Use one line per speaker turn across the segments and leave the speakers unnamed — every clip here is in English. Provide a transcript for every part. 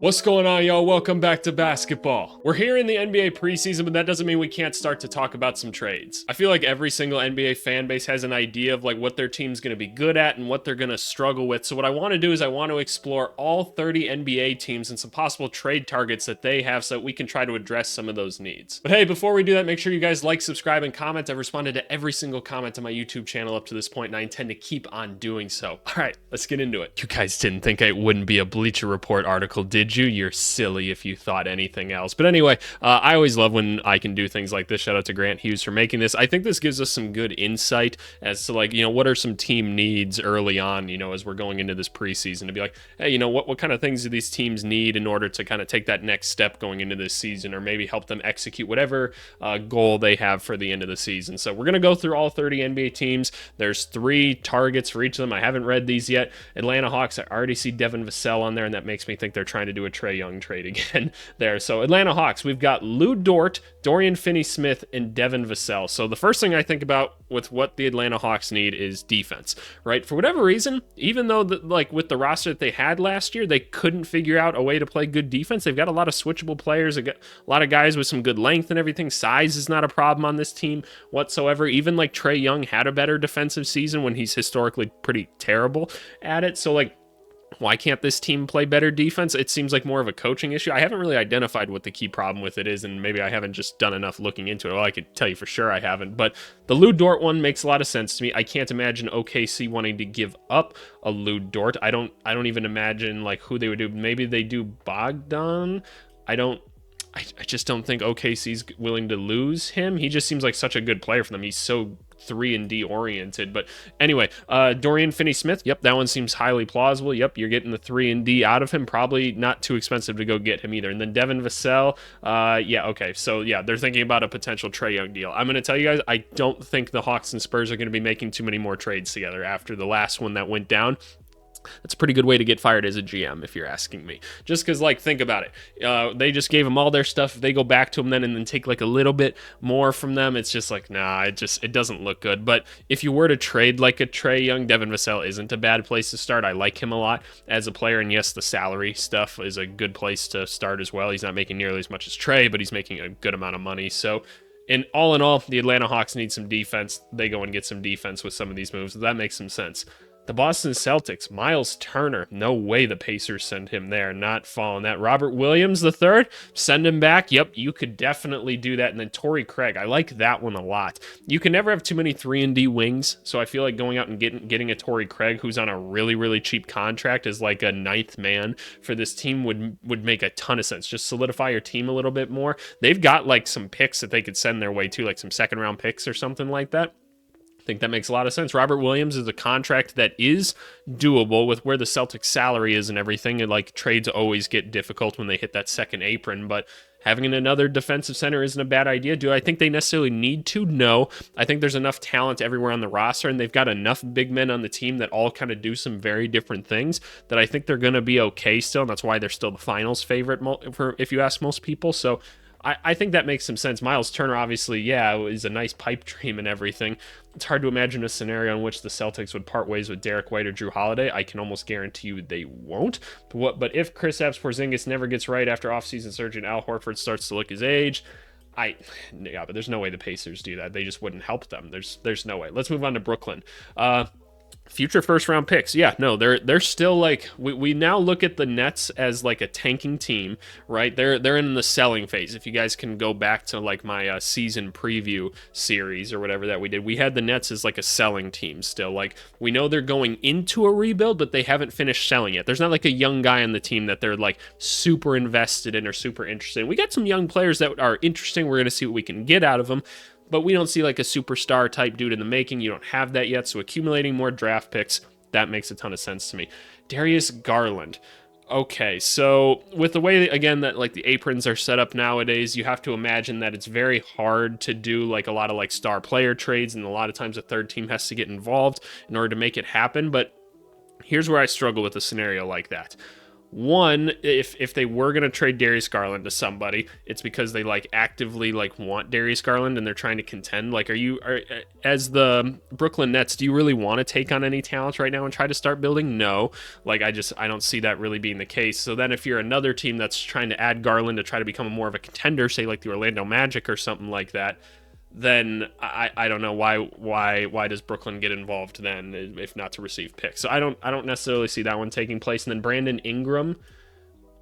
What's going on, y'all? Welcome back to basketball. We're here in the NBA preseason, but that doesn't mean we can't start to talk about some trades. I feel like every single NBA fan base has an idea of like what their team's going to be good at and what they're going to struggle with. So what I want to do is I want to explore all 30 NBA teams and some possible trade targets that they have so that we can try to address some of those needs. But hey, before we do that, make sure you guys like, subscribe, and comment. I've responded to every single comment on my YouTube channel up to this point, and I intend to keep on doing so. All right, let's get into it. You guys didn't think it wouldn't be a Bleacher Report article, did you? You're silly if you thought anything else. But anyway, I always love when I can do things like this. Shout out to Grant Hughes for making this. I think this gives us some good insight as to like, what are some team needs early on, as we're going into this preseason to be like, hey, what kind of things do these teams need in order to kind of take that next step going into this season, or maybe help them execute whatever goal they have for the end of the season. So we're going to go through all 30 NBA teams. There's 3 targets for each of them. I haven't read these yet. Atlanta Hawks, I already see Devin Vassell on there, and that makes me think they're trying to do a Trae Young trade again there. So Atlanta Hawks, we've got Lou Dort, Dorian Finney-Smith, and Devin Vassell. So the first thing I think about with what the Atlanta Hawks need is defense, right? For whatever reason, even though with the roster that they had last year, they couldn't figure out a way to play good defense. They've got a lot of switchable players. They've got a lot of guys with some good length and everything. Size is not a problem on this team whatsoever. Even like Trae Young had a better defensive season when he's historically pretty terrible at it. So why can't this team play better defense? It seems like more of a coaching issue. I haven't really identified what the key problem with it is, and maybe I haven't just done enough looking into it. Well, I could tell you for sure I haven't, but the Lou Dort one makes a lot of sense to me. I can't imagine OKC wanting to give up a Lou Dort. I don't even imagine who they would do. Maybe they do Bogdan. I just don't think OKC's willing to lose him. He just seems like such a good player for them. He's so 3-and-D oriented. But anyway, Dorian Finney-Smith, yep, that one seems highly plausible. Yep, you're getting the 3-and-D out of him. Probably not too expensive to go get him either. And then Devin Vassell, yeah, okay. So yeah, they're thinking about a potential Trae Young deal. I'm going to tell you guys, I don't think the Hawks and Spurs are going to be making too many more trades together after the last one that went down. That's a pretty good way to get fired as a GM, if you're asking me. Just because, think about it. They just gave them all their stuff. If they go back to them then and then take a little bit more from them, it's just nah, it doesn't look good. But if you were to trade a Trae Young, Devin Vassell isn't a bad place to start. I like him a lot as a player. And yes, the salary stuff is a good place to start as well. He's not making nearly as much as Trae, but he's making a good amount of money. So in all, the Atlanta Hawks need some defense. They go and get some defense with some of these moves. That makes some sense. The Boston Celtics, Miles Turner, no way the Pacers send him there, not following that. Robert Williams III, send him back. Yep, you could definitely do that. And then Torrey Craig, I like that one a lot. You can never have too many 3-and-D wings, so I feel like going out and getting a Torrey Craig who's on a really, really cheap contract as a 9th man for this team would make a ton of sense. Just solidify your team a little bit more. They've got some picks that they could send their way too, some second-round picks or something like that. I think that makes a lot of sense. Robert Williams is a contract that is doable with where the Celtics salary is and everything. And trades always get difficult when they hit that second apron, but having another defensive center isn't a bad idea. Do I think they necessarily need to? No. I think there's enough talent everywhere on the roster, and they've got enough big men on the team that all kind of do some very different things that I think they're going to be okay still. And that's why they're still the finals favorite if you ask most people. So I think that makes some sense. Miles Turner, obviously, yeah, is a nice pipe dream and everything. It's hard to imagine a scenario in which the Celtics would part ways with Derek White or Drew Holiday. I can almost guarantee you they won't. But if Kristaps Porzingis never gets right after offseason surgery and Al Horford starts to look his age, but there's no way the Pacers do that. They just wouldn't help them. There's no way. Let's move on to Brooklyn. Future first round picks. Yeah, no, they're still we now look at the Nets as a tanking team, right? They're in the selling phase. If you guys can go back to my season preview series or whatever that we did, we had the Nets as a selling team still. We know they're going into a rebuild, but they haven't finished selling yet. There's not a young guy on the team that they're super invested in or super interested in. We got some young players that are interesting. We're going to see what we can get out of them. But we don't see a superstar type dude in the making. You don't have that yet. So accumulating more draft picks, that makes a ton of sense to me. Darius Garland. Okay, so with the way, again, that the aprons are set up nowadays, you have to imagine that it's very hard to do a lot of star player trades. And a lot of times a third team has to get involved in order to make it happen. But here's where I struggle with a scenario like that. One, if they were going to trade Darius Garland to somebody, it's because they like actively like want Darius Garland and they're trying to contend. Like, as the Brooklyn Nets, do you really want to take on any talent right now and try to start building? No. Like, I don't see that really being the case. So then if you're another team that's trying to add Garland to try to become more of a contender, say like the Orlando Magic or something like that, then I don't know why does Brooklyn get involved then, if not to receive picks. So I don't necessarily see that one taking place. And then Brandon Ingram,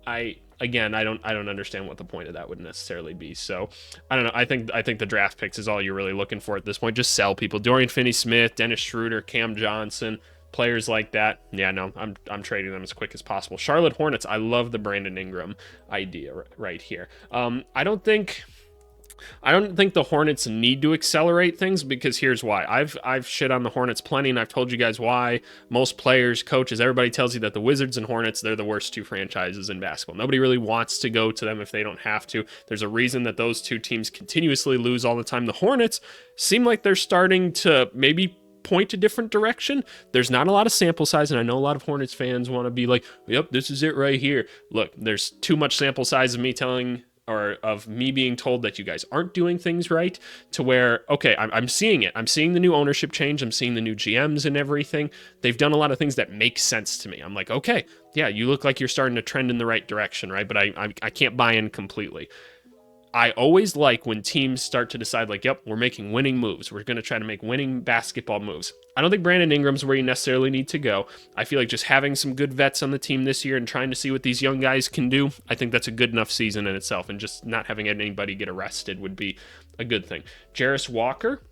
I don't understand what the point of that would necessarily be. So I don't know. I think the draft picks is all you're really looking for at this point. Just sell people. Dorian Finney-Smith, Dennis Schroeder, Cam Johnson, players like that. Yeah, no, I'm trading them as quick as possible. Charlotte Hornets, I love the Brandon Ingram idea right here. I don't think the Hornets need to accelerate things, because here's why. I've shit on the Hornets plenty, and I've told you guys why. Most players, coaches, everybody tells you that the Wizards and Hornets, they're the worst two franchises in basketball. Nobody really wants to go to them if they don't have to. There's a reason that those two teams continuously lose all the time. The Hornets seem like they're starting to maybe point a different direction. There's not a lot of sample size, and I know a lot of Hornets fans want to be like, yep, this is it right here. Look, there's too much sample size of me being told that you guys aren't doing things right, to where, okay, I'm seeing it. I'm seeing the new ownership change. I'm seeing the new GMs and everything. They've done a lot of things that make sense to me. I'm like, okay, yeah, you look like you're starting to trend in the right direction, right? But I can't buy in completely. I always like when teams start to decide like, yep, we're making winning moves. We're going to try to make winning basketball moves. I don't think Brandon Ingram's where you necessarily need to go. I feel like just having some good vets on the team this year and trying to see what these young guys can do, I think that's a good enough season in itself. And just not having anybody get arrested would be a good thing. Jarris Walker,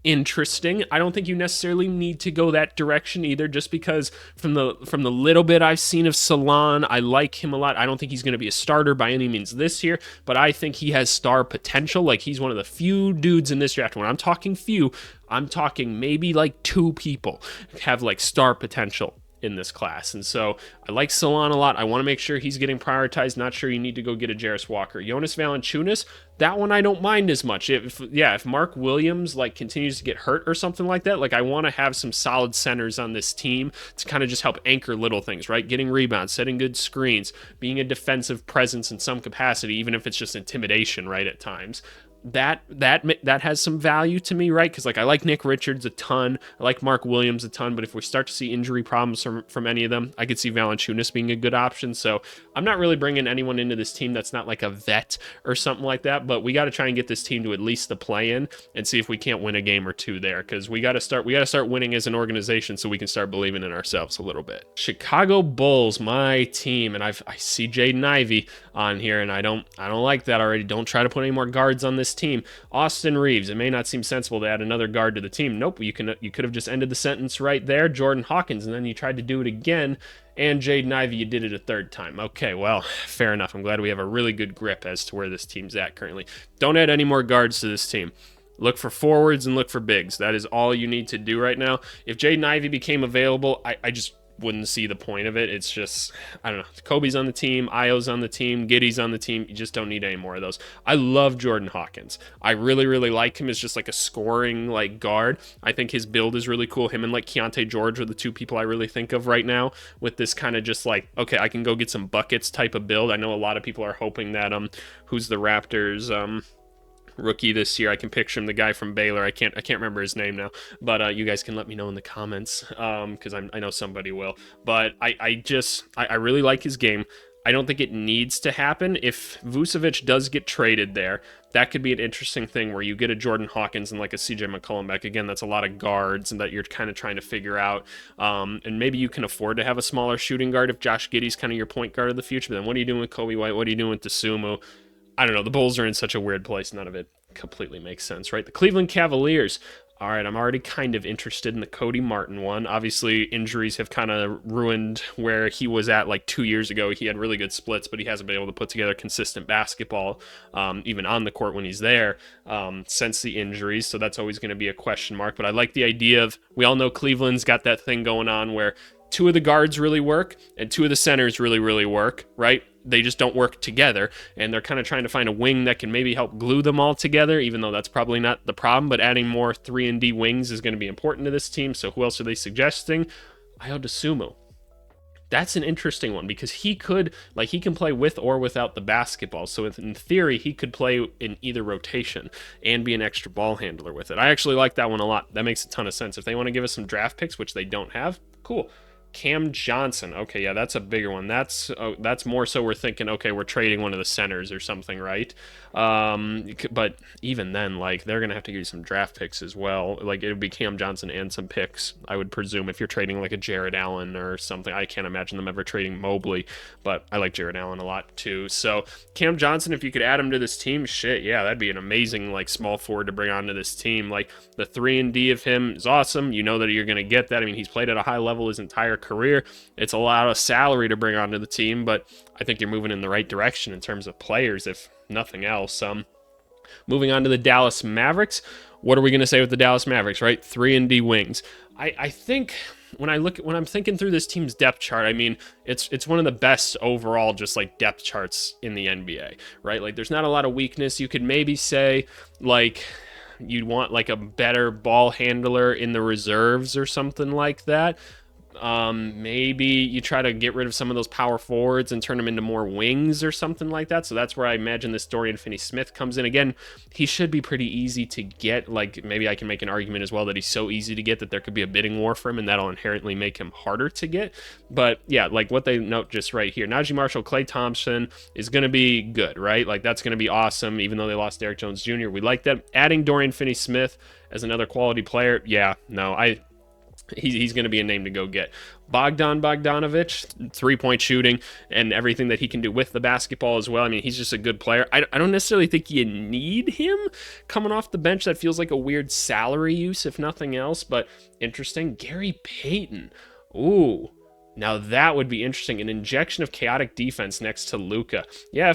interesting. I don't think you necessarily need to go that direction either, just because from the little bit I've seen of Salon, I like him a lot. I don't think he's going to be a starter by any means this year, but I think he has star potential. Like, he's one of the few dudes in this draft. When I'm talking few, I'm talking maybe like 2 people have like star potential in this class. And so I like Salon a lot. I want to make sure he's getting prioritized. Not sure you need to go get a Jarris Walker. Jonas Valanciunas, that one I don't mind as much. If Mark Williams like continues to get hurt or something like that, like I want to have some solid centers on this team to kind of just help anchor little things, right? Getting rebounds, setting good screens, being a defensive presence in some capacity, even if it's just intimidation, right, at times. That has some value to me, right? Because like I like Nick Richards a ton, I like Mark Williams a ton, but if we start to see injury problems from any of them, I could see Valanciunas being a good option. So I'm not really bringing anyone into this team that's not like a vet or something like that, but we got to try and get this team to at least the play-in and see if we can't win a game or two there, because we got to start winning as an organization so we can start believing in ourselves a little bit. Chicago Bulls, my team, and I see Jaden Ivey on here, and I don't like that already. Don't try to put any more guards on this team. Austin Reeves, it may not seem sensible to add another guard to the team. Nope, you could have just ended the sentence right there. Jordan Hawkins, and then you tried to do it again. And Jaden Ivey, you did it a third time. Okay, well, fair enough. I'm glad we have a really good grip as to where this team's at currently. Don't add any more guards to this team. Look for forwards and look for bigs. That is all you need to do right now. If Jaden Ivey became available, I just wouldn't see the point of it. It's just, I don't know. Kobe's on the team, Io's on the team, Giddey's on the team. You just don't need any more of those. I love Jordan Hawkins. I really, really like him as just like a scoring like guard. I think his build is really cool. Him and like Keontae George are the 2 people I really think of right now with this kind of just like, okay, I can go get some buckets type of build. I know a lot of people are hoping that who's the Raptors rookie this year. I can picture him, the guy from Baylor. I can't remember his name now, but you guys can let me know in the comments, because I know somebody will. But I really like his game. I don't think it needs to happen. If Vucevic does get traded there, that could be an interesting thing where you get a Jordan Hawkins and like a CJ McCollum back. Again, that's a lot of guards and that you're kind of trying to figure out. And maybe you can afford to have a smaller shooting guard if Josh Giddey's kind of your point guard of the future. But then what are you doing with Kobe White? What are you doing with DeSumo? I don't know. The Bulls are in such a weird place. None of it completely makes sense, right? The Cleveland Cavaliers. All right, I'm already kind of interested in the Cody Martin one. Obviously, injuries have kind of ruined where he was at like 2 years ago. He had really good splits, but he hasn't been able to put together consistent basketball, even on the court when he's there, since the injuries. So that's always going to be a question mark. But I like the idea of, we all know Cleveland's got that thing going on where 2 of the guards really work and 2 of the centers really, really work, right? They just don't work together, and they're kind of trying to find a wing that can maybe help glue them all together, even though that's probably not the problem, but adding more 3-and-D wings is going to be important to this team. So who else are they suggesting? Ayo DeSumo. That's an interesting one because he can play with or without the basketball. So in theory, he could play in either rotation and be an extra ball handler with it. I actually like that one a lot. That makes a ton of sense. If they want to give us some draft picks, which they don't have, cool. Cam Johnson. Okay, yeah, that's a bigger one. That's more so we're thinking, okay, we're trading one of the centers or something, right? But even then, like, they're going to have to give you some draft picks as well. Like, it would be Cam Johnson and some picks, I would presume, if you're trading like a Jared Allen or something. I can't imagine them ever trading Mobley, but I like Jared Allen a lot too. So Cam Johnson, if you could add him to this team, shit, yeah, that'd be an amazing, like, small forward to bring onto this team. Like, the 3-and-D of him is awesome. You know that you're going to get that. I mean, he's played at a high level his entire career. It's a lot of salary to bring onto the team, but I think you're moving in the right direction in terms of players, if nothing else. Moving on to the Dallas Mavericks. What are we going to say with the Dallas Mavericks, right? 3-and-D wings. I think when I'm thinking through this team's depth chart, I mean, it's one of the best overall, just like depth charts in the NBA, right? Like, there's not a lot of weakness. You could maybe say, like, you'd want like a better ball handler in the reserves or something like that. Maybe you try to get rid of some of those power forwards and turn them into more wings or something like that. So that's where I imagine this Dorian Finney-Smith comes in. Again, he should be pretty easy to get. Like, maybe I can make an argument as well that he's so easy to get that there could be a bidding war for him, and that'll inherently make him harder to get. But yeah, like what they note just right here, Najee Marshall, Klay Thompson is going to be good, right? Like, that's going to be awesome, even though they lost Derrick Jones Jr. We like that. Adding Dorian Finney-Smith as another quality player, yeah, no, he's going to be a name to go get. Bogdan Bogdanovic, three-point shooting and everything that he can do with the basketball as well. I mean, he's just a good player. I don't necessarily think you need him coming off the bench. That feels like a weird salary use, if nothing else, but interesting. Gary Payton. Ooh. Now that would be interesting. An injection of chaotic defense next to Luka. Yeah,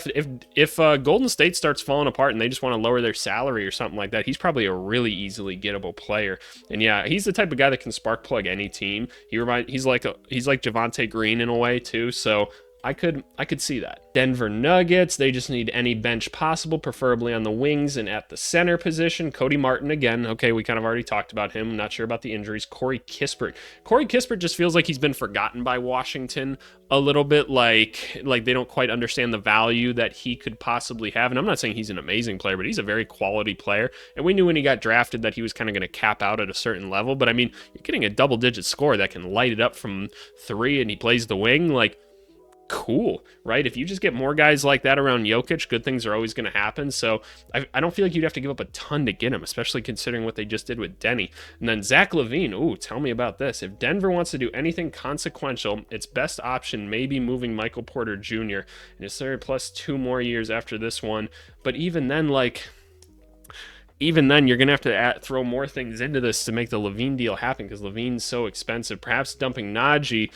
if Golden State starts falling apart and they just want to lower their salary or something like that, he's probably a really easily gettable player. And yeah, he's the type of guy that can spark plug any team. He's like Javonte Green in a way too. So I could see that. Denver Nuggets, they just need any bench possible, preferably on the wings and at the center position. Cody Martin again. Okay, we kind of already talked about him. I'm not sure about the injuries. Corey Kispert. Corey Kispert just feels like he's been forgotten by Washington a little bit, like they don't quite understand the value that he could possibly have. And I'm not saying he's an amazing player, but he's a very quality player. And we knew when he got drafted that he was kind of going to cap out at a certain level. But I mean, you're getting a double-digit score that can light it up from 3 and he plays the wing, like, cool, right? If you just get more guys like that around Jokic, good things are always going to happen. So I don't feel like you'd have to give up a ton to get him, especially considering what they just did with Denny. And then Zach LaVine, ooh, tell me about this. If Denver wants to do anything consequential, its best option may be moving Michael Porter Jr. and it's there plus 2 more years after this one. But even then, you're going to have to throw more things into this to make the LaVine deal happen because LaVine's so expensive. Perhaps dumping Najee,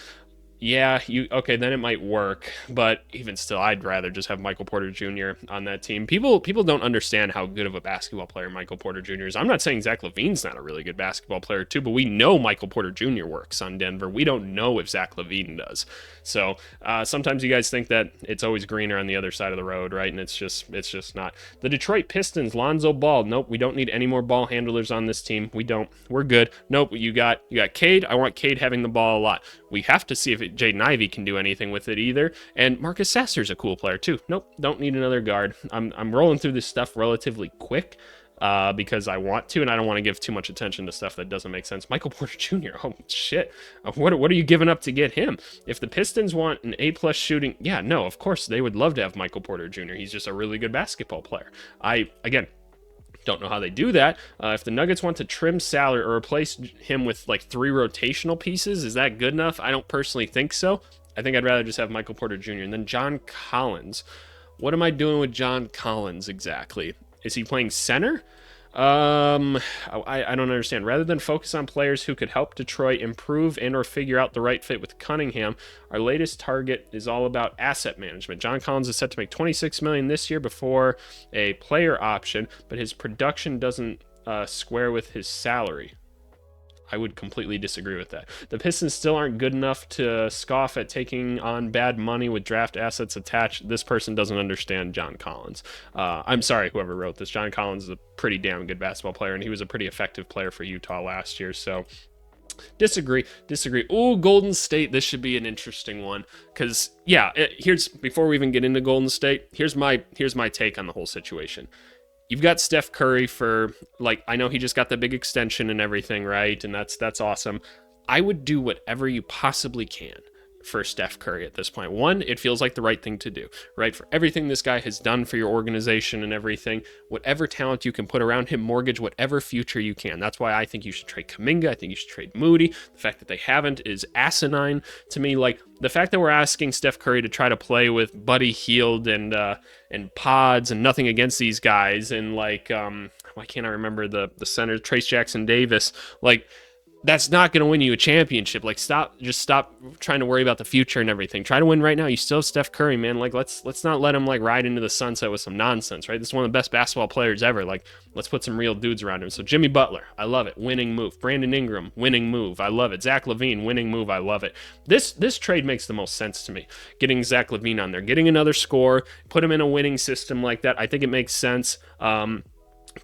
yeah, then it might work, but even still, I'd rather just have Michael Porter Jr. on that team. People don't understand how good of a basketball player Michael Porter Jr. is. I'm not saying Zach LaVine's not a really good basketball player too, but we know Michael Porter Jr. works on Denver. We don't know if Zach LaVine does. So sometimes you guys think that it's always greener on the other side of the road, right? And it's just not. The Detroit Pistons, Lonzo Ball. Nope, we don't need any more ball handlers on this team. We don't. We're good. Nope, you got Cade. I want Cade having the ball a lot. We have to see if Jaden Ivey can do anything with it either. And Marcus Sasser's a cool player too. Nope, don't need another guard. I'm rolling through this stuff relatively quick because I want to, and I don't want to give too much attention to stuff that doesn't make sense. Michael Porter Jr., oh shit. What are you giving up to get him? If the Pistons want an A+ shooting, yeah, no, of course they would love to have Michael Porter Jr. He's just a really good basketball player. Again, don't know how they do that. If the Nuggets want to trim salary or replace him with like 3 rotational pieces, is that good enough? I don't personally think so. I think I'd rather just have Michael Porter Jr. And then John Collins. What am I doing with John Collins exactly? Is he playing center? I don't understand. Rather than focus on players who could help Detroit improve and or figure out the right fit with Cunningham, our latest target is all about asset management. John Collins is set to make $26 million this year before a player option, but his production doesn't square with his salary. I would completely disagree with that. The Pistons still aren't good enough to scoff at taking on bad money with draft assets attached. This person doesn't understand John Collins. I'm sorry, whoever wrote this. John Collins is a pretty damn good basketball player, and he was a pretty effective player for Utah last year. So Disagree. Ooh, Golden State. This should be an interesting one because here's before we even get into Golden State. Here's my take on the whole situation. You've got Steph Curry for I know he just got the big extension and everything, right? And that's awesome. I would do whatever you possibly can for Steph Curry at this point. One, it feels like the right thing to do, right? For everything this guy has done for your organization and everything, whatever talent you can put around him, mortgage whatever future you can. That's why I think you should trade Kuminga. I think you should trade Moody. The fact that they haven't is asinine to me. The fact that we're asking Steph Curry to try to play with Buddy Hield and Pods, and nothing against these guys, and why can't I remember the center, Trace Jackson Davis, that's not going to win you a championship. Stop trying to worry about the future and everything. Try to win right now. You still have Steph Curry, man. Let's not let him ride into the sunset with some nonsense, right? This is one of the best basketball players ever. Let's put some real dudes around him. So Jimmy Butler, I love it. Winning move. Brandon Ingram, winning move. I love it. Zach LaVine, winning move. I love it. This trade makes the most sense to me. Getting Zach LaVine on there, getting another score, put him in a winning system like that. I think it makes sense.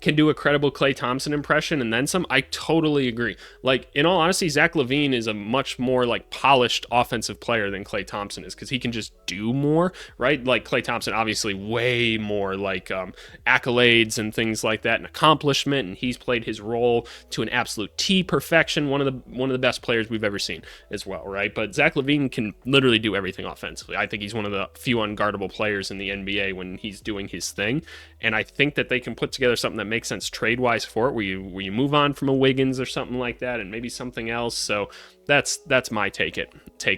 Can do a credible Klay Thompson impression and then some. I totally agree. In all honesty, Zach LaVine is a much more polished offensive player than Klay Thompson is because he can just do more, right? Klay Thompson, obviously way more accolades and things like that and accomplishment, and he's played his role to an absolute T perfection. One of the best players we've ever seen as well, right? But Zach LaVine can literally do everything offensively. I think he's one of the few unguardable players in the NBA when he's doing his thing, and I think that they can put together something that makes sense trade-wise for it, where you move on from a Wiggins or something like that and maybe something else. So that's my take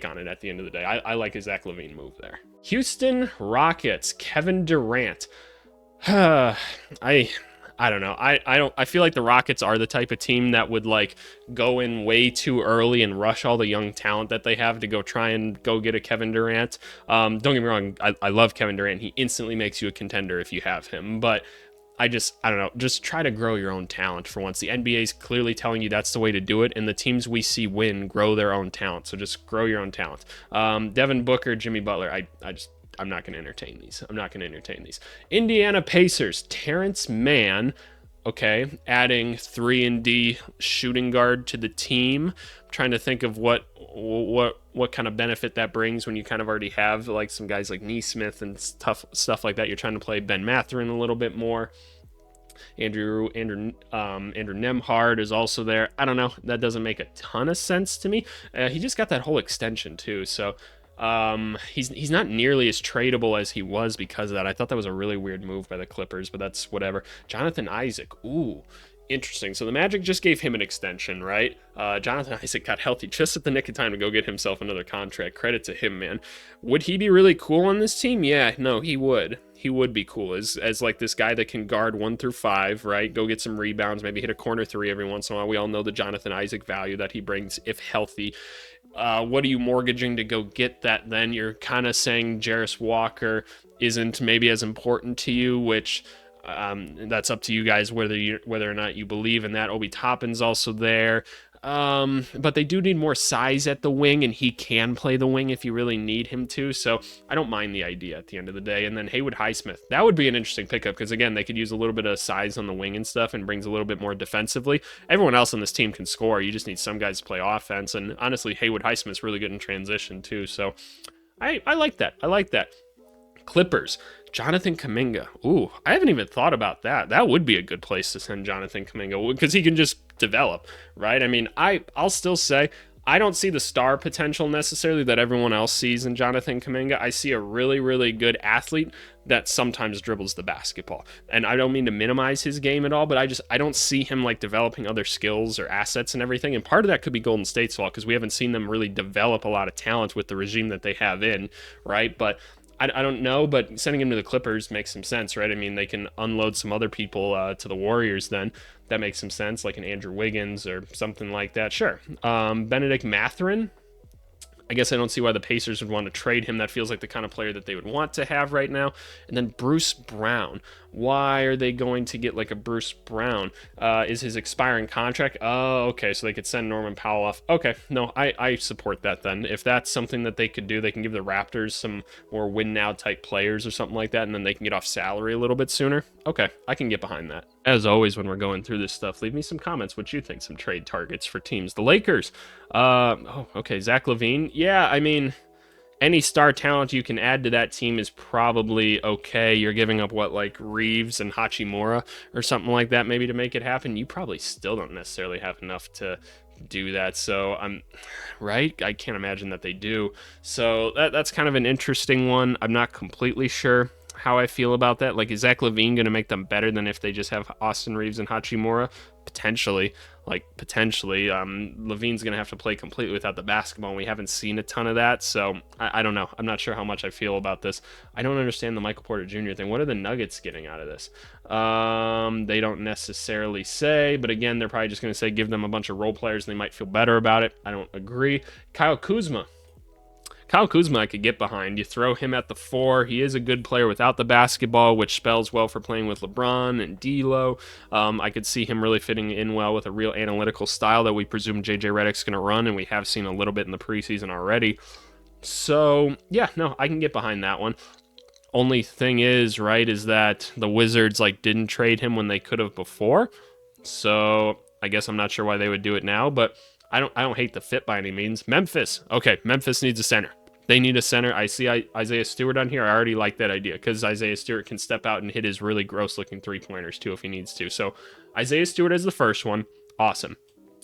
on it at the end of the day. I like a Zach LaVine move there. Houston Rockets, Kevin Durant. I don't know. I feel like the Rockets are the type of team that would go in way too early and rush all the young talent that they have to go try and go get a Kevin Durant. Don't get me wrong. I love Kevin Durant. He instantly makes you a contender if you have him, but I don't know. Just try to grow your own talent for once. The NBA is clearly telling you that's the way to do it, and the teams we see win grow their own talent. So just grow your own talent. Devin Booker, Jimmy Butler. I'm not going to entertain these. Indiana Pacers, Terrence Mann. Okay, adding 3-and-D shooting guard to the team. I'm trying to think of what kind of benefit that brings when you kind of already have some guys like Neesmith and stuff like that. You're trying to play Ben Mathurin a little bit more. Andrew Nembhard is also there. I don't know. That doesn't make a ton of sense to me. He just got that whole extension too, so he's not nearly as tradable as he was because of that. I thought that was a really weird move by the Clippers, but that's whatever. Jonathan Isaac. Ooh. Interesting. So the Magic just gave him an extension, right? Jonathan Isaac got healthy just at the nick of time to go get himself another contract. Credit to him, man. Would he be really cool on this team? Yeah, no, he would. He would be cool as this guy that can guard 1 through 5, right? Go get some rebounds, maybe hit a corner 3 every once in a while. We all know the Jonathan Isaac value that he brings if healthy. What are you mortgaging to go get that then? You're kind of saying Jarris Walker isn't maybe as important to you, which that's up to you guys whether or not you believe in that. Obi Toppin's also there. But they do need more size at the wing, and he can play the wing if you really need him to. So I don't mind the idea at the end of the day. And then Haywood Highsmith, that would be an interesting pickup because, again, they could use a little bit of size on the wing and stuff and brings a little bit more defensively. Everyone else on this team can score. You just need some guys to play offense. And honestly, Haywood Highsmith's really good in transition too. So I like that. Clippers, Jonathan Kuminga. Ooh, I haven't even thought about that. That would be a good place to send Jonathan Kuminga because he can just develop, right? I mean, I'll still say I don't see the star potential necessarily that everyone else sees in Jonathan Kuminga. I see a really, really good athlete that sometimes dribbles the basketball. And I don't mean to minimize his game at all, but I don't see him developing other skills or assets and everything. And part of that could be Golden State's fault because we haven't seen them really develop a lot of talent with the regime that they have in, right? But I don't know, but sending him to the Clippers makes some sense, right? I mean, they can unload some other people to the Warriors then. That makes some sense, like an Andrew Wiggins or something like that. Sure. Benedict Mathurin. I guess I don't see why the Pacers would want to trade him. That feels like the kind of player that they would want to have right now. And then Bruce Brown. Why are they going to get a Bruce Brown? Is his expiring contract? Oh, okay, so they could send Norman Powell off. Okay, no, I support that then. If that's something that they could do, they can give the Raptors some more win-now type players or something like that, and then they can get off salary a little bit sooner. Okay, I can get behind that. As always, when we're going through this stuff, leave me some comments what you think, some trade targets for teams. The Lakers. Okay, Zach LaVine. Yeah, I mean, any star talent you can add to that team is probably okay. You're giving up what, like Reeves and Hachimura or something like that maybe to make it happen. You probably still don't necessarily have enough to do that. So I'm right. I can't imagine that they do. So that's kind of an interesting one. I'm not completely sure how I feel about that. Like, is Zach LaVine going to make them better than if they just have Austin Reeves and Hachimura? Potentially. LaVine's going to have to play completely without the basketball, and we haven't seen a ton of that, so I don't know. I'm not sure how much I feel about this. I don't understand the Michael Porter Jr. thing. What are the Nuggets getting out of this? They don't necessarily say, but again, they're probably just going to say give them a bunch of role players, and they might feel better about it. I don't agree. Kyle Kuzma, I could get behind. You throw him at the 4. He is a good player without the basketball, which spells well for playing with LeBron and D'Lo. I could see him really fitting in well with a real analytical style that we presume JJ Redick's going to run, and we have seen a little bit in the preseason already. So, yeah, no, I can get behind that one. Only thing is, right, is that the Wizards, didn't trade him when they could have before. So, I guess I'm not sure why they would do it now, but I don't hate the fit by any means. Memphis. Okay, Memphis needs a center. They need a center. I see Isaiah Stewart on here. I already like that idea because Isaiah Stewart can step out and hit his really gross-looking three-pointers too if he needs to. So Isaiah Stewart is the first one. Awesome.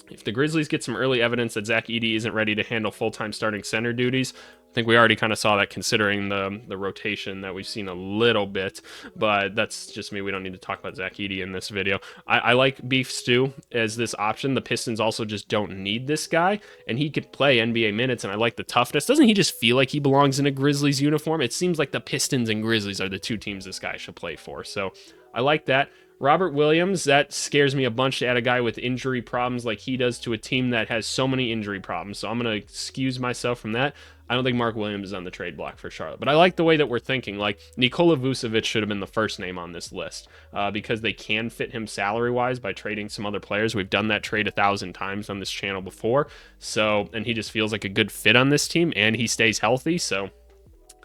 If the Grizzlies get some early evidence that Zach Edey isn't ready to handle full-time starting center duties, I think we already kind of saw that considering the rotation that we've seen a little bit, but that's just me. We don't need to talk about Zach Edey in this video. I like Beef Stew as this option. The Pistons also just don't need this guy, and he could play NBA minutes, and I like the toughness. Doesn't he just feel like he belongs in a Grizzlies uniform? It seems like the Pistons and Grizzlies are the two teams this guy should play for, so I like that. Robert Williams, that scares me a bunch to add a guy with injury problems like he does to a team that has so many injury problems. So I'm going to excuse myself from that. I don't think Mark Williams is on the trade block for Charlotte. But I like the way that we're thinking. Like, Nikola Vucevic should have been the first name on this list because they can fit him salary-wise by trading some other players. We've done that trade 1,000 times on this channel before. So, and he just feels like a good fit on this team, and he stays healthy. So,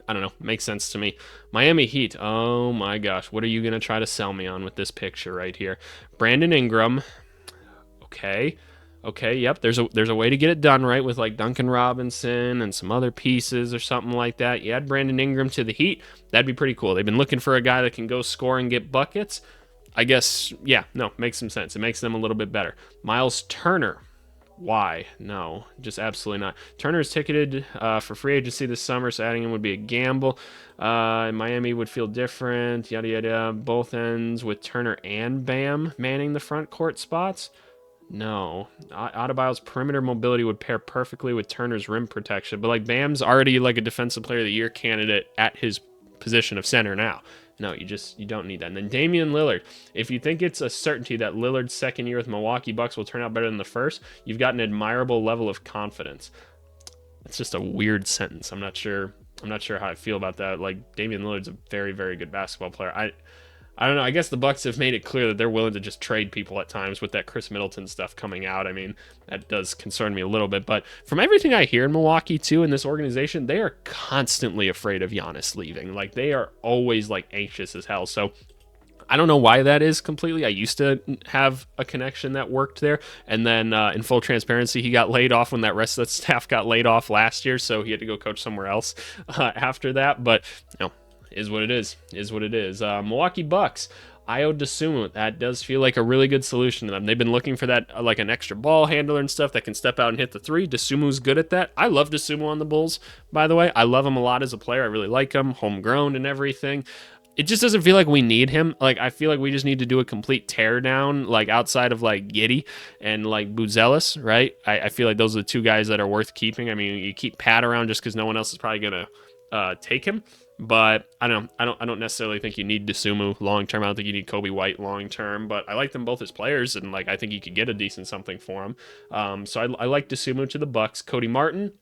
I don't know. Makes sense to me. Miami Heat. Oh my gosh. What are you going to try to sell me on with this picture right here? Brandon Ingram. Okay. Yep. There's a way to get it done, right? With like Duncan Robinson and some other pieces or something like that. You add Brandon Ingram to the Heat. That'd be pretty cool. They've been looking for a guy that can go score and get buckets. I guess, yeah, no, makes some sense. It makes them a little bit better. Miles Turner. Why? No, just absolutely not. Turner is ticketed for free agency this summer, so adding him would be a gamble. Miami would feel different, yada yada. Both ends with Turner and Bam manning the front court spots. No. Adebayo's perimeter mobility would pair perfectly with Turner's rim protection, but like Bam's already like a defensive player of the year candidate at his position of center now. No, you don't need that. And then Damian Lillard. If you think it's a certainty that Lillard's second year with Milwaukee Bucks will turn out better than the first, you've got an admirable level of confidence. It's just a weird sentence. I'm not sure how I feel about that. Like, Damian Lillard's a very, very good basketball player. I don't know. I guess the Bucks have made it clear that they're willing to just trade people at times with that Chris Middleton stuff coming out. I mean, that does concern me a little bit. But from everything I hear in Milwaukee, too, in this organization, they are constantly afraid of Giannis leaving. Like, they are always, like, anxious as hell. So I don't know why that is completely. I used to have a connection that worked there. And then in full transparency, he got laid off when that rest of the staff got laid off last year. So he had to go coach somewhere else after that. But, you know, is what it is. Milwaukee Bucks. Ayo Dosunmu, that does feel like a really good solution to them. They've been looking for that, like an extra ball handler and stuff that can step out and hit the three. Dosunmu's good at that. I love Dosunmu on the Bulls, by the way. I love him a lot as a player. I really like him, homegrown and everything. It just doesn't feel like we need him. Like, I feel like we just need to do a complete teardown, like, outside of, like, Giddey and, like, Buzelis, right? I feel like those are the two guys that are worth keeping. I mean, you keep Pat around just because no one else is probably going to take him. But I don't necessarily think you need Dosunmu long term. I don't think you need Kobe White long term. But I like them both as players, and like I think you could get a decent something for them. So I like Dosunmu to the Bucks. Cody Martin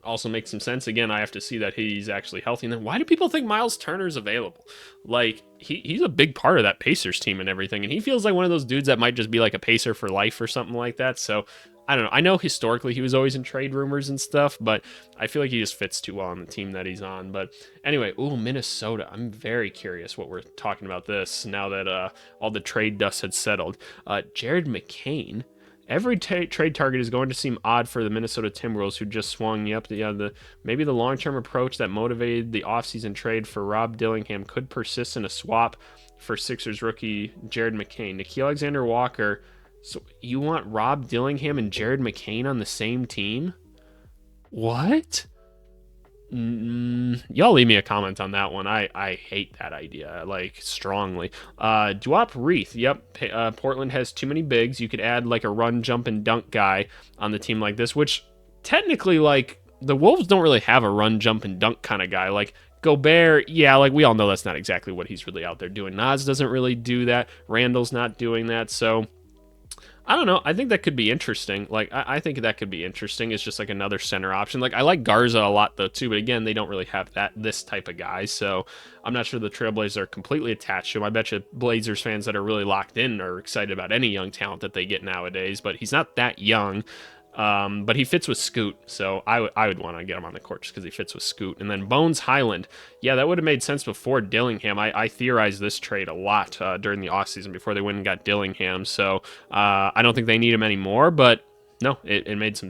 also makes some sense. Again, I have to see that he's actually healthy. And then why do people think Miles Turner's available? Like, he's a big part of that Pacers team and everything. And he feels like one of those dudes that might just be like a Pacer for life or something like that. So I don't know. I know historically he was always in trade rumors and stuff, but I feel like he just fits too well on the team that he's on. But anyway, Minnesota. I'm very curious what we're talking about this now that all the trade dust had settled. Jared McCain. Every trade target is going to seem odd for the Minnesota Timberwolves, who just swung up. Maybe the long-term approach that motivated the offseason trade for Rob Dillingham could persist in a swap for Sixers rookie Jared McCain. Nickeil Alexander-Walker. So you want Rob Dillingham and Jared McCain on the same team? What? Y'all leave me a comment on that one. I hate that idea, like, strongly. Duop Reith. Yep. Portland has too many bigs. You could add like a run, jump, and dunk guy on the team like this, which technically, like, the Wolves don't really have a run, jump, and dunk kind of guy. Like, Gobert, yeah, like, we all know that's not exactly what he's really out there doing. Nas doesn't really do that. Randall's not doing that. So I don't know. I think that could be interesting. Like, I think that could be interesting. It's just like another center option. Like, I like Garza a lot though too, but again, they don't really have this type of guy. So I'm not sure the Trailblazers are completely attached to him. I bet you Blazers fans that are really locked in are excited about any young talent that they get nowadays. But he's not that young. But he fits with Scoot, so I would want to get him on the court just because he fits with Scoot. And then Bones Highland, yeah, that would have made sense before Dillingham. I theorized this trade a lot during the offseason before they went and got Dillingham, so I don't think they need him anymore, but no, it makes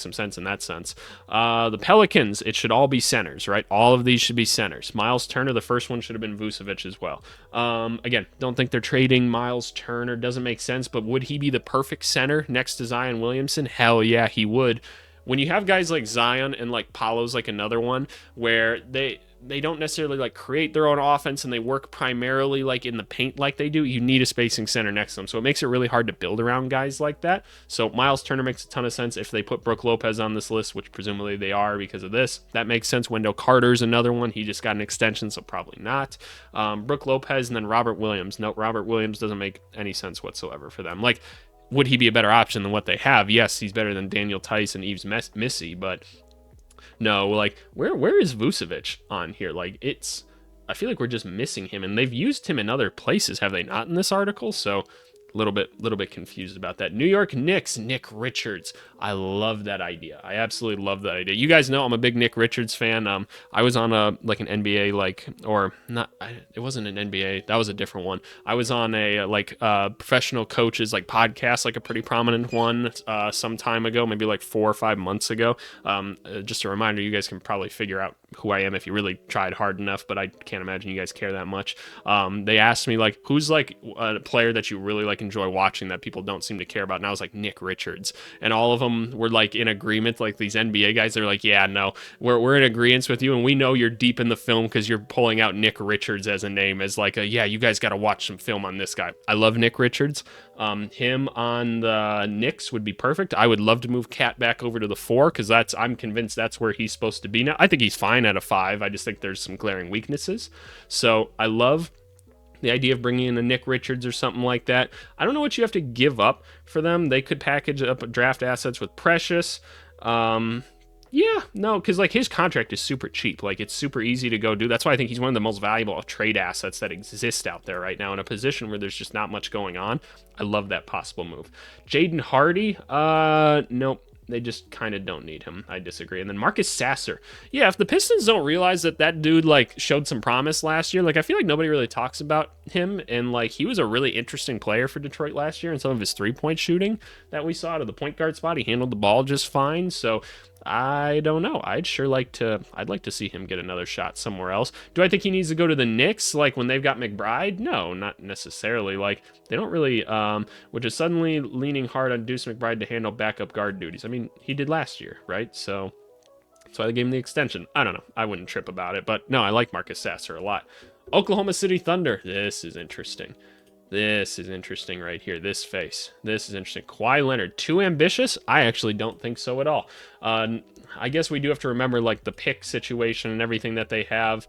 some sense in that sense. The Pelicans, it should all be centers, right? All of these should be centers. Miles Turner, the first one should have been Vucevic as well. Again, don't think they're trading Miles Turner. Doesn't make sense, but would he be the perfect center next to Zion Williamson? Hell yeah, he would. When you have guys like Zion and like Paolo's like another one where they don't necessarily like create their own offense and they work primarily like in the paint like they do, you need a spacing center next to them. So it makes it really hard to build around guys like that. So Miles Turner makes a ton of sense. If they put Brook Lopez on this list, which presumably they are because of this, that makes sense. Wendell Carter's another one. He just got an extension, so probably not. Brook Lopez and then Robert Williams. No, Robert Williams doesn't make any sense whatsoever for them. Like, would he be a better option than what they have? Yes, he's better than Daniel Tice and Yves Missy, but no, like, where is Vucevic on here? Like, I feel like we're just missing him, and they've used him in other places, have they not, in this article? So little bit confused about that. New York Knicks, Nick Richards. I love that idea. I absolutely love that idea. You guys know I'm a big Nick Richards fan. I was on an NBA it wasn't an NBA. That was a different one. I was on a professional coaches podcast, like a pretty prominent one some time ago, maybe like 4 or 5 months ago. Just a reminder, you guys can probably figure out who I am if you really tried hard enough, but I can't imagine you guys care that much. They asked me who's a player that you really enjoy watching that people don't seem to care about, and I was like, Nick Richards, and all of them were in agreement. These NBA guys, they're like, yeah, no, we're in agreement with you, and we know you're deep in the film because you're pulling out Nick Richards as a name as yeah, you guys got to watch some film on this guy. I love Nick Richards. Him on the Knicks would be perfect. I would love to move Cat back over to the 4 because I'm convinced that's where he's supposed to be now. I think he's fine at a 5. I just think there's some glaring weaknesses. So I love the idea of bringing in a Nick Richards or something like that. I don't know what you have to give up for them. They could package up draft assets with Precious. Yeah, no, because his contract is super cheap. It's super easy to go do. That's why I think he's one of the most valuable trade assets that exist out there right now in a position where there's just not much going on. I love that possible move. Jaden Hardy, nope. They just kind of don't need him. I disagree. And then Marcus Sasser. Yeah, if the Pistons don't realize that dude showed some promise last year, I feel like nobody really talks about him, and he was a really interesting player for Detroit last year in some of his 3-point shooting that we saw to the point guard spot. He handled the ball just fine. So I don't know. I'd like to see him get another shot somewhere else. Do I think he needs to go to the Knicks when they've got McBride? No, not necessarily. They don't really, which is suddenly leaning hard on Deuce McBride to handle backup guard duties. I mean, he did last year, right? So that's why they gave him the extension. I don't know. I wouldn't trip about it, but no, I like Marcus Sasser a lot. Oklahoma City Thunder. This is interesting. This is interesting right here. This face. This is interesting. Kawhi Leonard. Too ambitious? I actually don't think so at all. I guess we do have to remember the pick situation and everything that they have.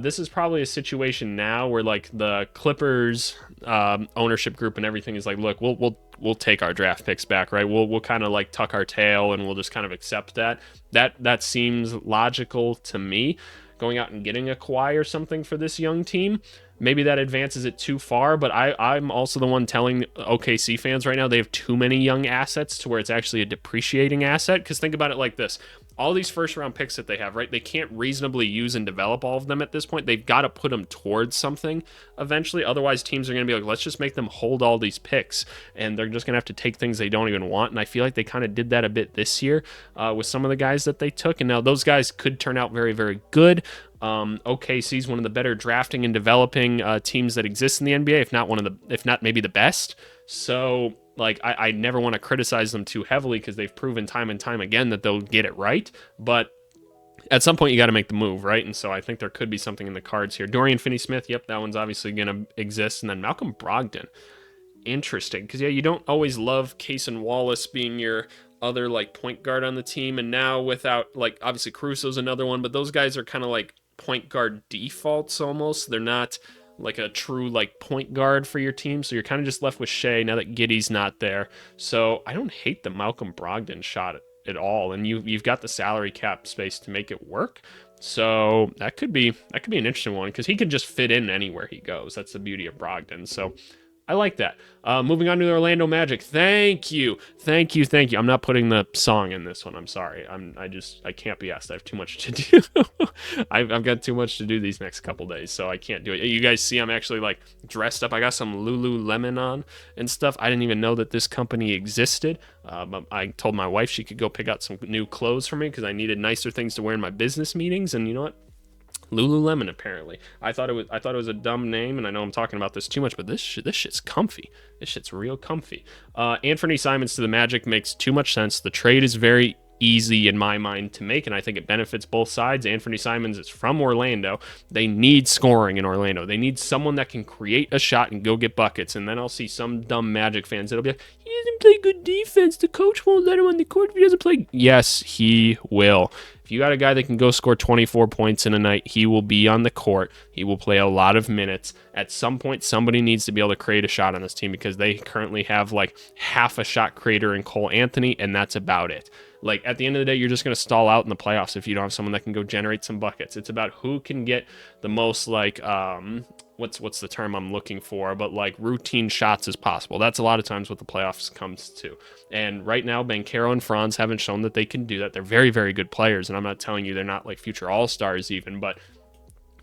This is probably a situation now where the Clippers ownership group and everything is look, we'll take our draft picks back, right? We'll kind of tuck our tail and we'll just kind of accept that. That seems logical to me. going out and getting a Kawhi or something for this young team, maybe that advances it too far. But I'm also the one telling OKC fans right now they have too many young assets to where it's actually a depreciating asset. Because think about it like this. All these first round picks that they have, right? They can't reasonably use and develop all of them at this point. They've got to put them towards something eventually. Otherwise, teams are going to be like, let's just make them hold all these picks. And they're just going to have to take things they don't even want. And I feel like they kind of did that a bit this year with some of the guys that they took. And now those guys could turn out very, very good. OKC is one of the better drafting and developing teams that exist in the NBA, if not maybe the best. So like I never want to criticize them too heavily because they've proven time and time again that they'll get it right. But at some point you got to make the move, right? And so I think there could be something in the cards here. Dorian Finney-Smith, yep, that one's obviously going to exist. And then Malcolm Brogdon, interesting, because yeah, you don't always love Cason Wallace being your other like point guard on the team, and now without like obviously Caruso's another one, but those guys are kind of like point guard defaults almost. They're not like a true like point guard for your team, so you're kind of just left with Shea now that Giddey's not there. So I don't hate the Malcolm Brogdon shot at all, and you've got the salary cap space to make it work. So that could be an interesting one because he could just fit in anywhere he goes. That's the beauty of Brogdon. So I like that. Moving on to the Orlando Magic. Thank you. I'm not putting the song in this one. I'm sorry. I can't be asked. I have too much to do. I've got too much to do these next couple days, so I can't do it. You guys see I'm actually like dressed up. I got some Lululemon on and stuff. I didn't even know that this company existed. But I told my wife she could go pick out some new clothes for me because I needed nicer things to wear in my business meetings. And you know what? Lululemon, apparently. I thought it was a dumb name, and I know I'm talking about this too much, but this shit's comfy. This shit's real comfy. Anthony Simons to the Magic makes too much sense. The trade is very easy in my mind to make, and I think it benefits both sides. Anthony Simons is from Orlando. They need scoring in Orlando. They need someone that can create a shot and go get buckets. And then I'll see some dumb Magic fans that'll be like, he doesn't play good defense. The coach won't let him on the court if he doesn't play. Yes, he will. If you got a guy that can go score 24 points in a night, he will be on the court. He will play a lot of minutes. At some point, somebody needs to be able to create a shot on this team because they currently have like half a shot creator in Cole Anthony, and that's about it. Like, at the end of the day, you're just going to stall out in the playoffs if you don't have someone that can go generate some buckets. It's about who can get the most, like, what's the term I'm looking for, but, like, routine shots as possible. That's a lot of times what the playoffs comes to. And right now, Banchero and Franz haven't shown that they can do that. They're very, very good players, and I'm not telling you they're not, like, future all-stars even, but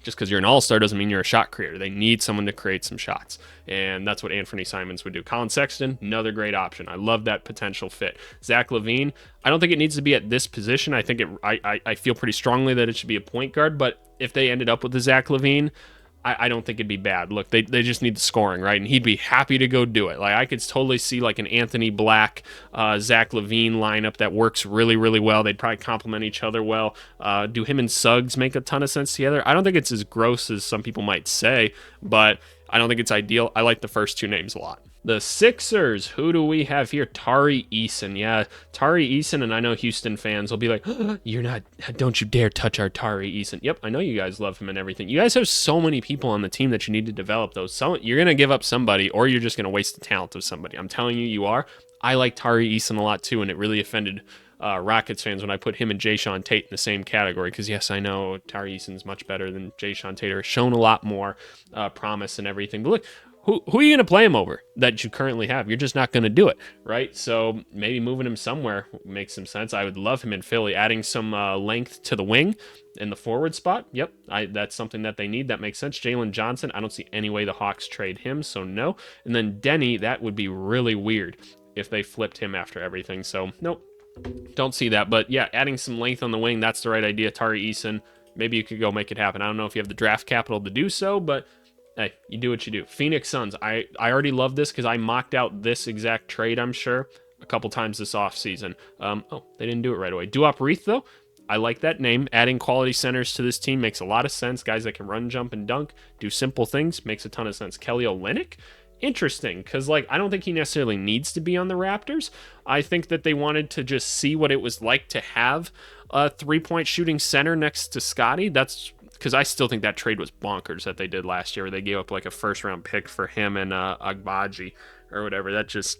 just because you're an all-star doesn't mean you're a shot creator. They need someone to create some shots, and that's what Anthony Simons would do. Colin Sexton, another great option. I love that potential fit. Zach LaVine, I don't think it needs to be at this position. I think I feel pretty strongly that it should be a point guard, but if they ended up with the Zach LaVine, I don't think it'd be bad. Look, they just need the scoring, right? And he'd be happy to go do it. Like, I could totally see like an Anthony Black, Zach LaVine lineup that works really, really well. They'd probably complement each other well. Do him and Suggs make a ton of sense together? I don't think it's as gross as some people might say, but I don't think it's ideal. I like the first two names a lot. The Sixers, who do we have here? Tari Eason. Yeah, Tari Eason, and I know Houston fans will be like, don't you dare touch our Tari Eason. Yep, I know you guys love him and everything. You guys have so many people on the team that you need to develop those. So you're going to give up somebody, or you're just going to waste the talent of somebody. I'm telling you, you are. I like Tari Eason a lot too, and it really offended Rockets fans when I put him and Jayshawn Tate in the same category, because yes, I know Tari Eason's much better than Jayshawn Tate, or shown a lot more promise and everything. But look, who are you going to play him over that you currently have? You're just not going to do it, right? So maybe moving him somewhere makes some sense. I would love him in Philly, adding some length to the wing in the forward spot. Yep, that's something that they need. That makes sense. Jalen Johnson, I don't see any way the Hawks trade him, so no. And then Denny, that would be really weird if they flipped him after everything. So nope, don't see that. But yeah, adding some length on the wing, that's the right idea. Tari Eason, maybe you could go make it happen. I don't know if you have the draft capital to do so, but hey, you do what you do. Phoenix Suns, I already love this because I mocked out this exact trade, I'm sure, a couple times this offseason. They didn't do it right away. Duop Reith, though, I like that name. Adding quality centers to this team makes a lot of sense. Guys that can run, jump, and dunk, do simple things, makes a ton of sense. Kelly Olynyk, interesting, because like I don't think he necessarily needs to be on the Raptors. I think that they wanted to just see what it was like to have a three-point shooting center next to Scotty. That's because I still think that trade was bonkers that they did last year, where they gave up like a first-round pick for him and Agbaji or whatever. That just,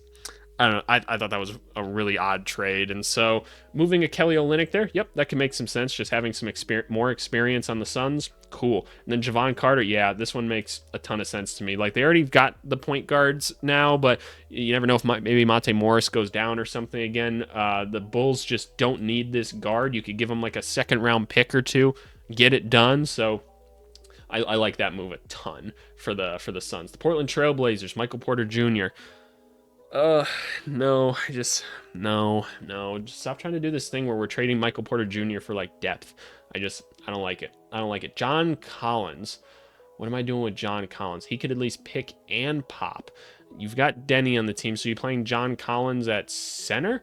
I don't know. I thought that was a really odd trade. And so moving a Kelly Olynyk there, yep, that can make some sense. Just having some more experience on the Suns, cool. And then Javon Carter, yeah, this one makes a ton of sense to me. Like they already got the point guards now, but you never know if maybe Monte Morris goes down or something again. The Bulls just don't need this guard. You could give them like a second round pick or two, get it done. So I like that move a ton for the Suns. The Portland Trailblazers, Michael Porter Jr. No, no. Just stop trying to do this thing where we're trading Michael Porter Jr. for like depth. I don't like it. I don't like it. John Collins. What am I doing with John Collins? He could at least pick and pop. You've got Denny on the team, so you're playing John Collins at center?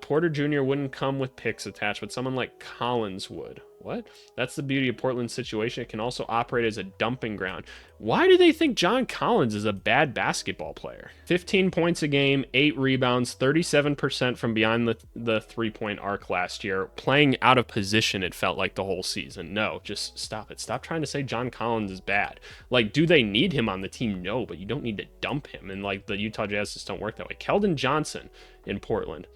Porter Jr. wouldn't come with picks attached, but someone like Collins would. What? That's the beauty of Portland's situation. It can also operate as a dumping ground. Why do they think John Collins is a bad basketball player? 15 points a game, 8 rebounds, 37% from beyond the three-point arc last year. Playing out of position, it felt like the whole season. No, just stop it. Stop trying to say John Collins is bad. Like, do they need him on the team? No, but you don't need to dump him. And, like, the Utah Jazz just don't work that way. Keldon Johnson in Portland.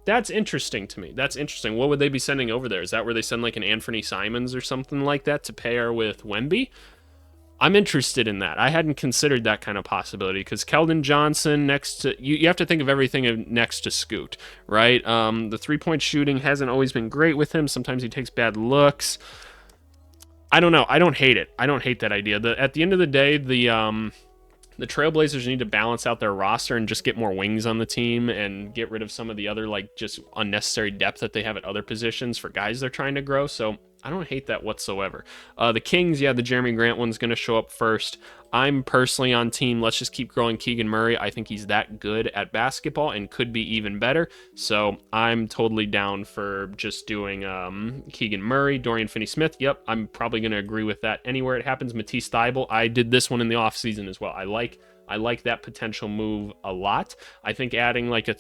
That's interesting to me. That's interesting. What would they be sending over there? Is that where they send like an Anthony Simons or something like that to pair with Wemby? I'm interested in that. I hadn't considered that kind of possibility because Keldon Johnson next to you have to think of everything next to Scoot, right? The 3-point shooting hasn't always been great with him. Sometimes he takes bad looks. I don't know. I don't hate it. I don't hate that idea. At the end of the day, the Trailblazers need to balance out their roster and just get more wings on the team and get rid of some of the other like just unnecessary depth that they have at other positions for guys they're trying to grow. So I don't hate that whatsoever. The Kings, yeah, the Jeremy Grant one's going to show up first. I'm personally on team, let's just keep growing Keegan Murray. I think he's that good at basketball and could be even better. So I'm totally down for just doing Keegan Murray, Dorian Finney-Smith. Yep, I'm probably going to agree with that anywhere it happens. Matisse Thybulle, I did this one in the offseason as well. I like that potential move a lot. I think adding like a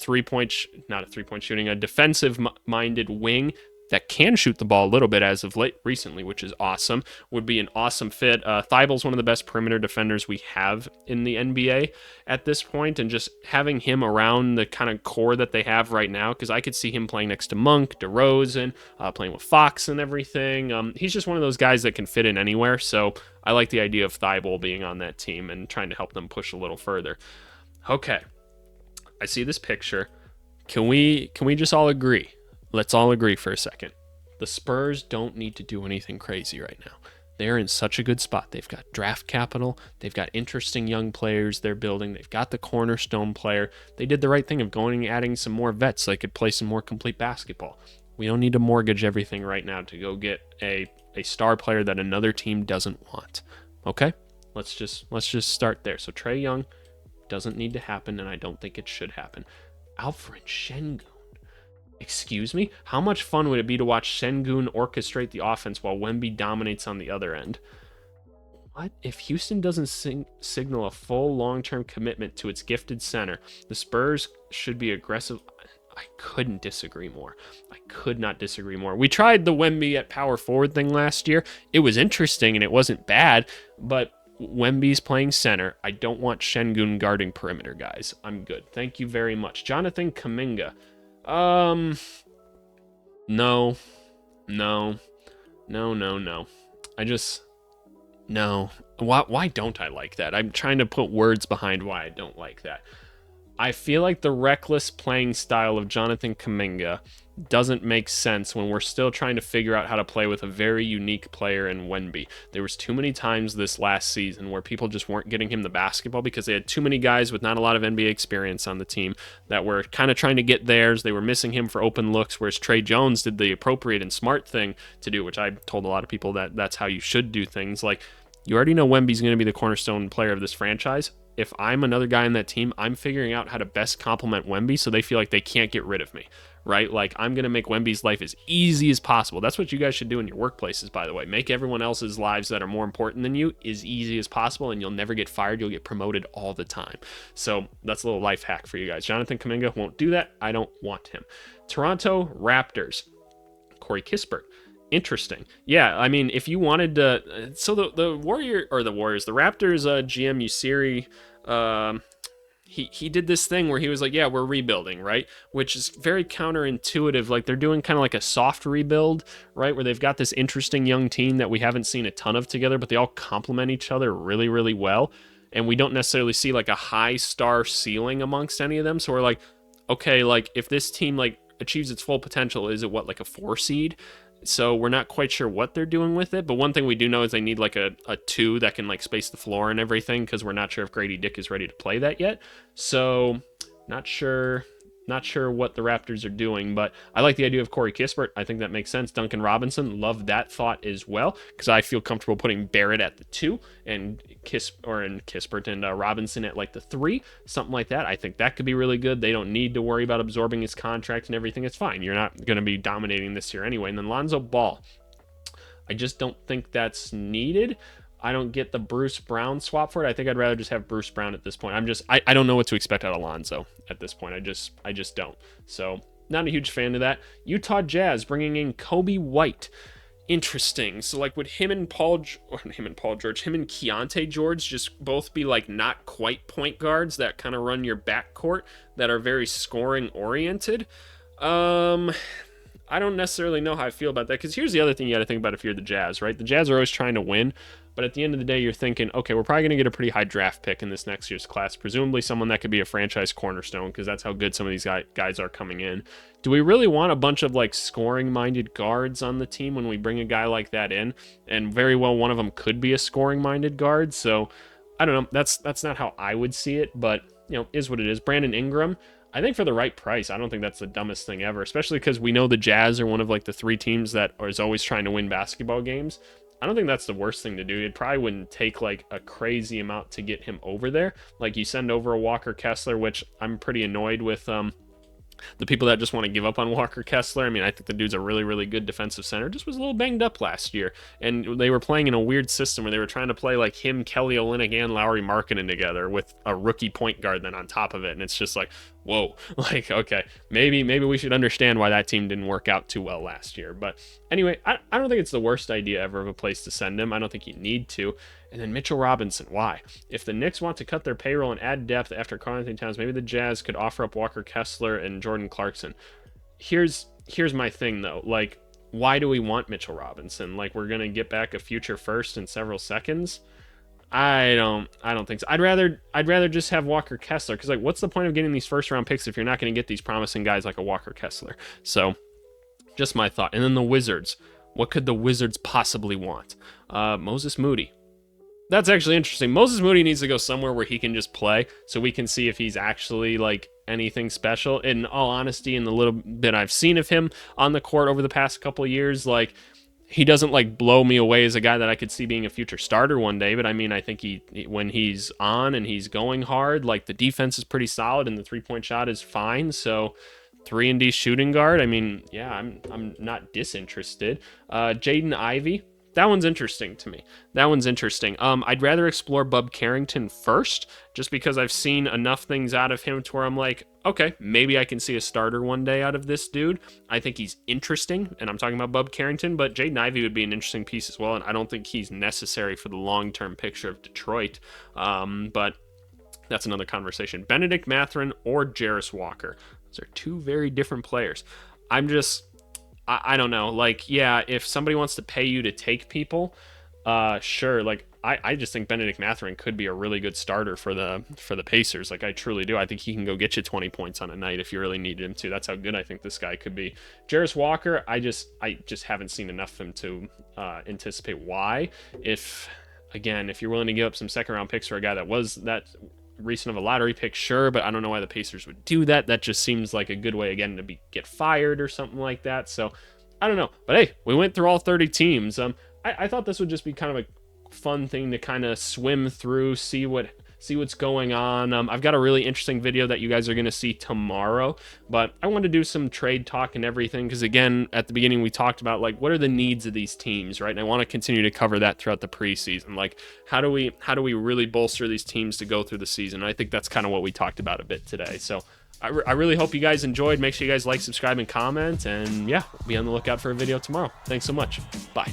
defensive-minded wing that can shoot the ball a little bit as of late recently, which is awesome, would be an awesome fit. Thybulle's one of the best perimeter defenders we have in the NBA at this point, and just having him around the kind of core that they have right now, because I could see him playing next to Monk, DeRozan, playing with Fox and everything. He's just one of those guys that can fit in anywhere, so I like the idea of Thybulle being on that team and trying to help them push a little further. Okay, I see this picture. Can we just all agree? Let's all agree for a second. The Spurs don't need to do anything crazy right now. They're in such a good spot. They've got draft capital. They've got interesting young players they're building. They've got the cornerstone player. They did the right thing of going and adding some more vets so they could play some more complete basketball. We don't need to mortgage everything right now to go get a star player that another team doesn't want. Okay? Let's just start there. So Trae Young doesn't need to happen, and I don't think it should happen. Alfred Şengün. Excuse me? How much fun would it be to watch Şengün orchestrate the offense while Wemby dominates on the other end? What? If Houston doesn't signal a full long-term commitment to its gifted center, the Spurs should be aggressive. I couldn't disagree more. I could not disagree more. We tried the Wemby at power forward thing last year. It was interesting and it wasn't bad, but Wemby's playing center. I don't want Şengün guarding perimeter, guys. I'm good. Thank you very much. Jonathan Kuminga. No. No. Why don't I like that? I'm trying to put words behind why I don't like that. I feel like the reckless playing style of Jonathan Kuminga doesn't make sense when we're still trying to figure out how to play with a very unique player in Wemby. There was too many times this last season where people just weren't getting him the basketball because they had too many guys with not a lot of NBA experience on the team that were kind of trying to get theirs. They were missing him for open looks, whereas Trey Jones did the appropriate and smart thing to do, which I told a lot of people that that's how you should do things. Like, you already know Wemby's going to be the cornerstone player of this franchise. If I'm another guy on that team, I'm figuring out how to best complement Wemby so they feel like they can't get rid of me, right? Like, I'm going to make Wemby's life as easy as possible. That's what you guys should do in your workplaces, by the way. Make everyone else's lives that are more important than you as easy as possible, and you'll never get fired. You'll get promoted all the time. So that's a little life hack for you guys. Jonathan Kuminga won't do that. I don't want him. Toronto Raptors. Corey Kispert. Interesting. Yeah, I mean, if you wanted to... So the Raptors GM Usiri... he did this thing where he was like, yeah, we're rebuilding, right? Which is very counterintuitive. Like they're doing kind of like a soft rebuild, right? Where they've got this interesting young team that we haven't seen a ton of together, but they all complement each other really, really well. And we don't necessarily see like a high star ceiling amongst any of them. So we're like, okay, like if this team like achieves its full potential, is it what, like a 4 seed? So we're not quite sure what they're doing with it, but one thing we do know is they need like a 2 that can like space the floor and everything, because we're not sure if Grady Dick is ready to play that yet. So not sure what the Raptors are doing, but I like the idea of Corey Kispert. I think that makes sense. Duncan Robinson, love that thought as well, because I feel comfortable putting Barrett at the 2 and Kispert and Robinson at like the 3, something like that. I think that could be really good. They don't need to worry about absorbing his contract and everything. It's fine. You're not going to be dominating this year anyway. And then Lonzo Ball, I just don't think that's needed. I don't get the Bruce Brown swap for it. I think I'd rather just have Bruce Brown at this point. I don't know what to expect out of Lonzo at this point. I just don't. So not a huge fan of that. Utah Jazz bringing in Kobe White. Interesting. So like would him and Keontae George just both be like not quite point guards that kind of run your backcourt that are very scoring oriented? I don't necessarily know how I feel about that, because here's the other thing you got to think about if you're the Jazz, right? The Jazz are always trying to win, but at the end of the day, you're thinking, okay, we're probably going to get a pretty high draft pick in this next year's class, presumably someone that could be a franchise cornerstone, because that's how good some of these guys are coming in. Do we really want a bunch of like scoring-minded guards on the team when we bring a guy like that in? And very well, one of them could be a scoring-minded guard, so I don't know. That's not how I would see it, but you know, is what it is. Brandon Ingram, I think for the right price, I don't think that's the dumbest thing ever, especially because we know the Jazz are one of like the 3 teams that is always trying to win basketball games. I don't think that's the worst thing to do. It probably wouldn't take like a crazy amount to get him over there. Like you send over a Walker Kessler, which I'm pretty annoyed with the people that just want to give up on Walker Kessler. I mean, I think the dude's a really, really good defensive center. Just was a little banged up last year. And they were playing in a weird system where they were trying to play like him, Kelly Olynyk, and Lauri Markkanen together with a rookie point guard then on top of it. And it's just like, whoa, like, okay, maybe we should understand why that team didn't work out too well last year. But anyway, I don't think it's the worst idea ever of a place to send him. I don't think you need to. And then Mitchell Robinson, why? If the Knicks want to cut their payroll and add depth after Karl-Anthony Towns, maybe the Jazz could offer up Walker Kessler and Jordan Clarkson. Here's my thing though. Like, why do we want Mitchell Robinson? Like, we're gonna get back a future first in several seconds? I don't think so. I'd rather just have Walker Kessler, because like, what's the point of getting these first round picks if you're not going to get these promising guys like a Walker Kessler? So, just my thought. And then the Wizards. What could the Wizards possibly want? Moses Moody. That's actually interesting. Moses Moody needs to go somewhere where he can just play, so we can see if he's actually like anything special. In all honesty, in the little bit I've seen of him on the court over the past couple of years, like, he doesn't like blow me away as a guy that I could see being a future starter one day. But I mean, I think he when he's on and he's going hard, like, the defense is pretty solid and the 3-point shot is fine. So 3-and-D shooting guard, I mean, yeah, I'm not disinterested. Jaden Ivey. That one's interesting to me. I'd rather explore Bub Carrington first, just because I've seen enough things out of him to where I'm like, okay, maybe I can see a starter one day out of this dude. I think he's interesting, and I'm talking about Bub Carrington, but Jaden Ivey would be an interesting piece as well, and I don't think he's necessary for the long-term picture of Detroit. But that's another conversation. Benedict Mathurin or Jarris Walker. Those are 2 very different players. I don't know. Like, yeah, if somebody wants to pay you to take people, sure. Like, I just think Benedict Mathurin could be a really good starter for the Pacers. Like, I truly do. I think he can go get you 20 points on a night if you really needed him to. That's how good I think this guy could be. Jarris Walker, I just haven't seen enough of him to anticipate why. If you're willing to give up some second-round picks for a guy that was that recent of a lottery pick, sure, but I don't know why the Pacers would do that. That just seems like a good way, again, to get fired or something like that. So I don't know. But hey, we went through all 30 teams. I thought this would just be kind of a fun thing to kind of swim through, see what's going on. I've got a really interesting video that you guys are going to see tomorrow, but I wanted to do some trade talk and everything, because again, at the beginning we talked about like, what are the needs of these teams, right? And I want to continue to cover that throughout the preseason. Like, how do we really bolster these teams to go through the season? And I think that's kind of what we talked about a bit today. So I really hope you guys enjoyed. Make sure you guys like, subscribe, and comment, and yeah, be on the lookout for a video tomorrow. Thanks so much. Bye.